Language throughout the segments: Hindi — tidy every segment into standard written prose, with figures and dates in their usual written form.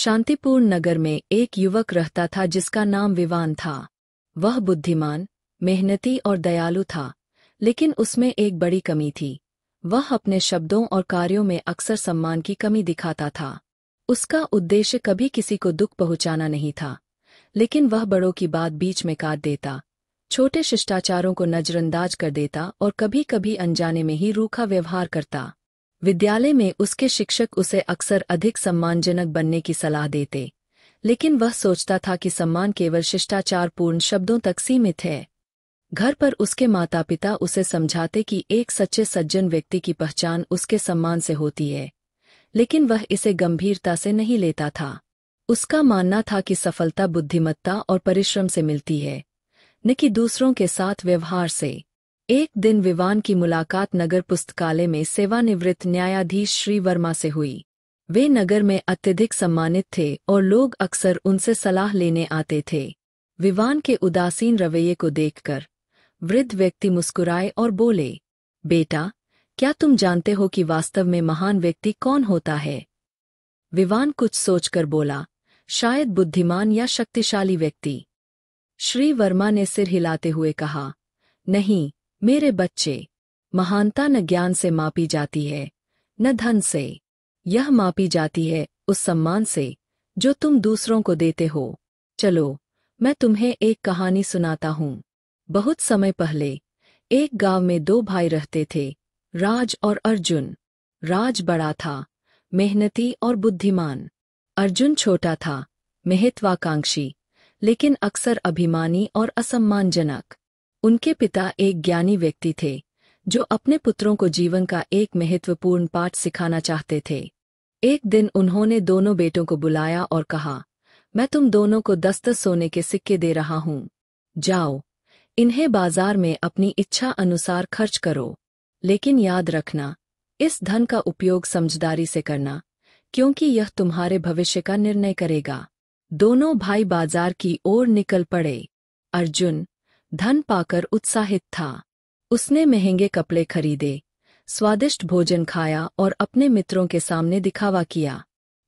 शांतिपूर्ण नगर में एक युवक रहता था जिसका नाम विवान था। वह बुद्धिमान, मेहनती और दयालु था, लेकिन उसमें एक बड़ी कमी थी। वह अपने शब्दों और कार्यों में अक्सर सम्मान की कमी दिखाता था। उसका उद्देश्य कभी किसी को दुख पहुंचाना नहीं था, लेकिन वह बड़ों की बात बीच में काट देता, छोटे शिष्टाचारों को नजरअंदाज कर देता और कभी कभी अनजाने में ही रूखा व्यवहार करता। विद्यालय में उसके शिक्षक उसे अक्सर अधिक सम्मानजनक बनने की सलाह देते, लेकिन वह सोचता था कि सम्मान केवल शिष्टाचारपूर्ण शब्दों तक सीमित है। घर पर उसके माता पिता उसे समझाते कि एक सच्चे सज्जन व्यक्ति की पहचान उसके सम्मान से होती है, लेकिन वह इसे गंभीरता से नहीं लेता था। उसका मानना था कि सफलता बुद्धिमत्ता और परिश्रम से मिलती है, न कि दूसरों के साथ व्यवहार से। एक दिन विवान की मुलाकात नगर पुस्तकालय में सेवानिवृत्त न्यायाधीश श्री वर्मा से हुई। वे नगर में अत्यधिक सम्मानित थे और लोग अक्सर उनसे सलाह लेने आते थे। विवान के उदासीन रवैये को देखकर वृद्ध व्यक्ति मुस्कुराए और बोले, बेटा, क्या तुम जानते हो कि वास्तव में महान व्यक्ति कौन होता है? विवान कुछ सोचकर बोला, शायद बुद्धिमान या शक्तिशाली व्यक्ति। श्री वर्मा ने सिर हिलाते हुए कहा, नहीं मेरे बच्चे, महानता न ज्ञान से मापी जाती है, न धन से। यह मापी जाती है उस सम्मान से जो तुम दूसरों को देते हो। चलो, मैं तुम्हें एक कहानी सुनाता हूँ। बहुत समय पहले एक गांव में दो भाई रहते थे, राज और अर्जुन। राज बड़ा था, मेहनती और बुद्धिमान। अर्जुन छोटा था, महत्वाकांक्षी, लेकिन अक्सर अभिमानी और असम्मानजनक। उनके पिता एक ज्ञानी व्यक्ति थे, जो अपने पुत्रों को जीवन का एक महत्वपूर्ण पाठ सिखाना चाहते थे। एक दिन उन्होंने दोनों बेटों को बुलाया और कहा, मैं तुम दोनों को 10-10 सोने के सिक्के दे रहा हूँ। जाओ, इन्हें बाजार में अपनी इच्छा अनुसार खर्च करो, लेकिन याद रखना, इस धन का उपयोग समझदारी से करना, क्योंकि यह तुम्हारे भविष्य का निर्णय करेगा। दोनों भाई बाजार की ओर निकल पड़े। अर्जुन धन पाकर उत्साहित था। उसने महंगे कपड़े खरीदे, स्वादिष्ट भोजन खाया और अपने मित्रों के सामने दिखावा किया।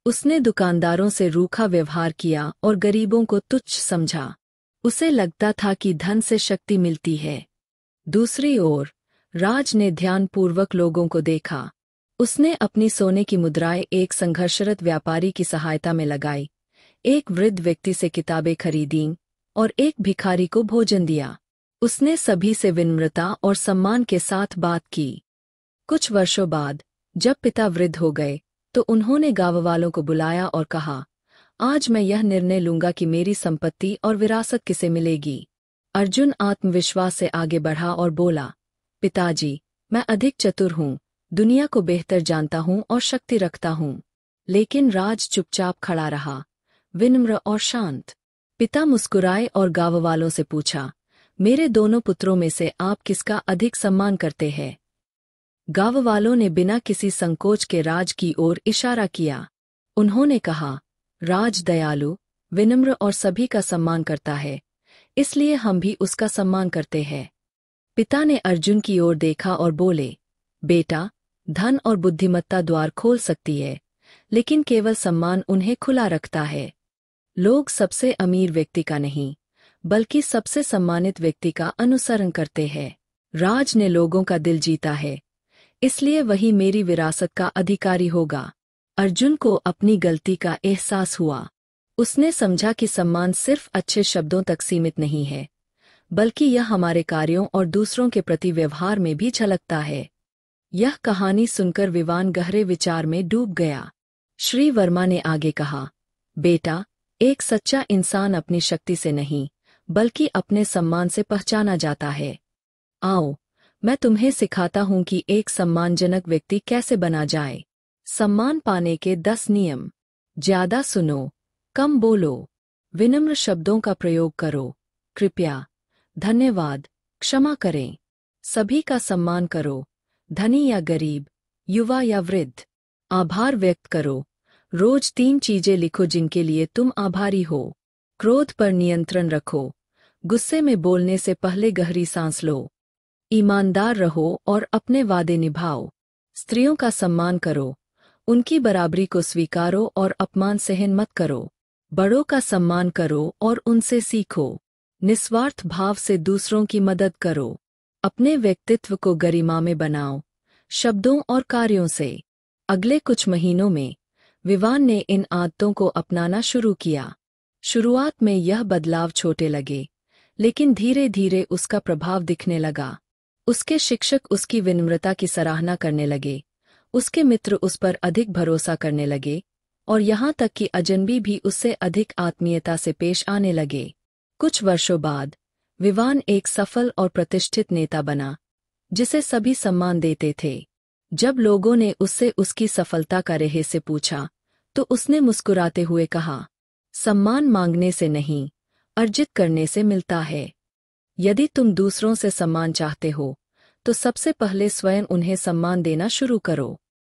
उसने दुकानदारों से रूखा व्यवहार किया और गरीबों को तुच्छ समझा। उसे लगता था कि धन से शक्ति मिलती है। दूसरी ओर राज ने ध्यानपूर्वक लोगों को देखा। उसने अपनी सोने की मुद्राएं एक संघर्षरत व्यापारी की सहायता में लगाई, एक वृद्ध व्यक्ति से किताबें खरीदीं और एक भिखारी को भोजन दिया। उसने सभी से विनम्रता और सम्मान के साथ बात की। कुछ वर्षों बाद जब पिता वृद्ध हो गए, तो उन्होंने गांव वालों को बुलाया और कहा, आज मैं यह निर्णय लूंगा कि मेरी संपत्ति और विरासत किसे मिलेगी। अर्जुन आत्मविश्वास से आगे बढ़ा और बोला, पिताजी, मैं अधिक चतुर हूँ, दुनिया को बेहतर जानता हूँ और शक्ति रखता हूँ। लेकिन राज चुपचाप खड़ा रहा, विनम्र और शांत। पिता मुस्कुराए और गांव वालों से पूछा, मेरे दोनों पुत्रों में से आप किसका अधिक सम्मान करते हैं? गांव वालों ने बिना किसी संकोच के राज की ओर इशारा किया। उन्होंने कहा, राज दयालु, विनम्र और सभी का सम्मान करता है, इसलिए हम भी उसका सम्मान करते हैं। पिता ने अर्जुन की ओर देखा और बोले, बेटा, धन और बुद्धिमत्ता द्वार खोल सकती है, लेकिन केवल सम्मान उन्हें खुला रखता है। लोग सबसे अमीर व्यक्ति का नहीं, बल्कि सबसे सम्मानित व्यक्ति का अनुसरण करते हैं। राज ने लोगों का दिल जीता है, इसलिए वही मेरी विरासत का अधिकारी होगा। अर्जुन को अपनी गलती का एहसास हुआ। उसने समझा कि सम्मान सिर्फ अच्छे शब्दों तक सीमित नहीं है, बल्कि यह हमारे कार्यों और दूसरों के प्रति व्यवहार में भी झलकता है। यह कहानी सुनकर विवान गहरे विचार में डूब गया। श्री वर्मा ने आगे कहा, बेटा, एक सच्चा इंसान अपनी शक्ति से नहीं, बल्कि अपने सम्मान से पहचाना जाता है। आओ, मैं तुम्हें सिखाता हूं कि एक सम्मानजनक व्यक्ति कैसे बना जाए। सम्मान पाने के 10 नियम। ज्यादा सुनो, कम बोलो, विनम्र शब्दों का प्रयोग करो, कृपया, धन्यवाद, क्षमा करें, सभी का सम्मान करो, धनी या गरीब, युवा या वृद्ध, आभार व्यक्त करो। रोज 3 चीजें लिखो जिनके लिए तुम आभारी हो। क्रोध पर नियंत्रण रखो, गुस्से में बोलने से पहले गहरी सांस लो। ईमानदार रहो और अपने वादे निभाओ। स्त्रियों का सम्मान करो, उनकी बराबरी को स्वीकारो और अपमान सहन मत करो। बड़ों का सम्मान करो और उनसे सीखो। निस्वार्थ भाव से दूसरों की मदद करो। अपने व्यक्तित्व को गरिमा में बनाओ, शब्दों और कार्यों से। अगले कुछ महीनों में विवान ने इन आदतों को अपनाना शुरू किया। शुरुआत में यह बदलाव छोटे लगे, लेकिन धीरे धीरे उसका प्रभाव दिखने लगा। उसके शिक्षक उसकी विनम्रता की सराहना करने लगे, उसके मित्र उस पर अधिक भरोसा करने लगे, और यहाँ तक कि अजनबी भी उससे अधिक आत्मीयता से पेश आने लगे। कुछ वर्षों बाद विवान एक सफल और प्रतिष्ठित नेता बना, जिसे सभी सम्मान देते थे। जब लोगों ने उससे उसकी सफलता का रहस्य पूछा, तो उसने मुस्कुराते हुए कहा, सम्मान मांगने से नहीं, अर्जित करने से मिलता है। यदि तुम दूसरों से सम्मान चाहते हो, तो सबसे पहले स्वयं उन्हें सम्मान देना शुरू करो।